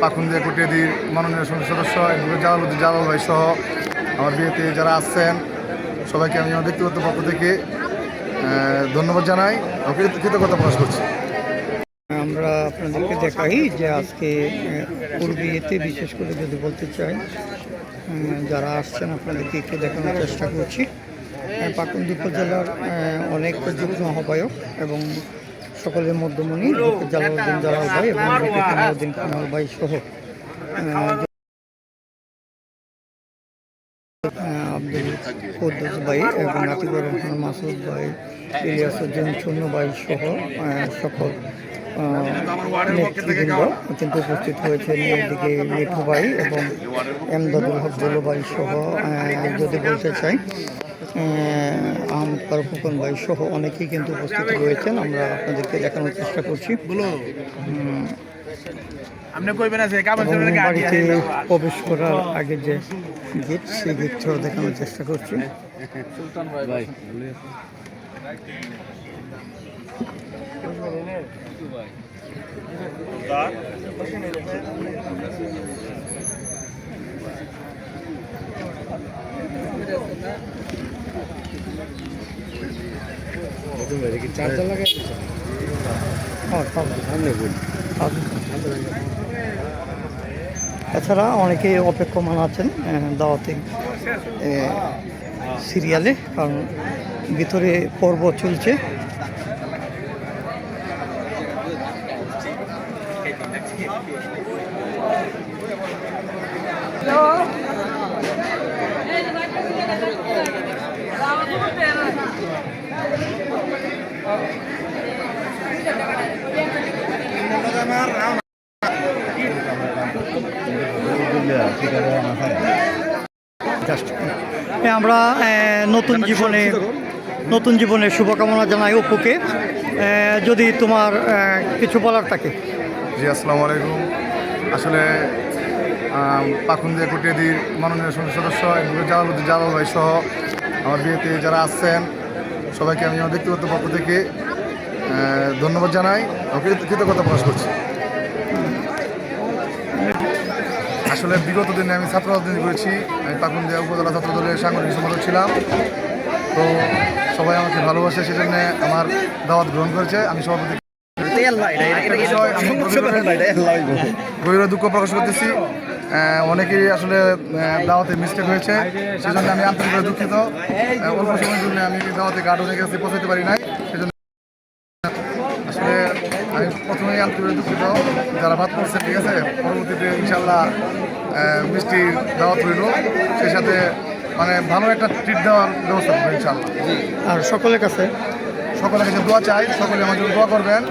পাখুন্দিয়া কুটিয়াদির মাননীয় সংসদ সদস্য জালালউদ্দিন জালাল ভাই সহ আমার বিয়েতে যারা আসছেন সবাইকে আমি আমার ব্যক্তিগত পক্ষ থেকে ধন্যবাদ জানাই ও কৃতজ্ঞতা প্রকাশ করছি। আমরা আপনাদেরকে দেখাই যে আজকে বিয়েতে বিশেষ করে যদি বলতে চাই যারা আসছেন আপনাদেরকে একটু দেখানোর চেষ্টা করছি। পাকুন্দি উপজেলার অনেক যুগ্ম আহ্বায়ক এবং সকলের মধ্যমণি জালালউদ্দিন জালাল ভাই এবং কামালউদ্দিন কামাল ভাই সহ আব্দুল কুদ্দুস ভাই এবং আতিকুর রহমান মাসুদ ভাই, ইলিয়াসউদ্দিন চুন্নু ভাই সহ সকল নেতৃবৃন্দ কিন্তু উপস্থিত হয়েছেন। এদিকে মিঠু ভাই এবং এমদাদুল হক জলু ভাই সহ যদি বলতে চাই আহমদ ফারুকুন ভাই সহ অনেকেই কিন্তু উপস্থিত রয়েছেন। আমরা আপনাদেরকে দেখানোর চেষ্টা করছি। বাড়িতে প্রবেশ করার আগে যে গেট সেই গেটটাও দেখানোর চেষ্টা করছি। এছাড়া অনেকে অপেক্ষমান আছেন দাওয়াতে সিরিয়ালে, কারণ ভিতরে পর্ব চলছে। আমরা নতুন জীবনের শুভকামনা জানাই অপুকে। যদি তোমার কিছু বলার থাকে। জি, আসসালামু আলাইকুম। আসলে পাখুন্দিয়া কুটিয়াদির মাননীয় সংসদ সদস্য জালালউদ্দিন জালাল ভাই সহ আমার বিয়েতে যারা আসছেন সবাইকে আমি আমার ব্যক্তিগত পক্ষ থেকে ধন্যবাদ জানাই ও কৃতজ্ঞতা প্রকাশ করছি। আসলে বিগত দিনে আমি ছাত্র রাজনীতি করেছি। আমি পাখুন্দিয়া উপজেলা ছাত্র দলের সাংগঠনিক সম্পাদক ছিলাম। তো সবাই আমাকে ভালোবাসে, সেজন্য আমার দাওয়াত গ্রহণ করেছে। আমি সভাপতি গভীর দুঃখ প্রকাশ করতেছি। অনেকেই আসলে দাওয়াতে মিস্টেক হয়েছে, সেজন্য আমি আন্তরিকভাবে দুঃখিত। অল্প সময়ের জন্য আমি দাওয়াতে গার্ড অনেক কাছে পৌঁছাতে পারি নাই, সেজন্য আসলে আমি প্রথমেই আন্তরিকভাবে দুঃখিত। যারা ভাত করছে ঠিক আছে, পরবর্তীতে ইনশাল্লাহ মিষ্টি দাওয়াত রইল, সেই সাথে মানে ভালো একটা ট্রিট দেওয়ার ব্যবস্থা করবো ইনশাল্লাহ। আর সকলের কাছে দোয়া চাই, সকলে আমার জন্য দোয়া করবেন।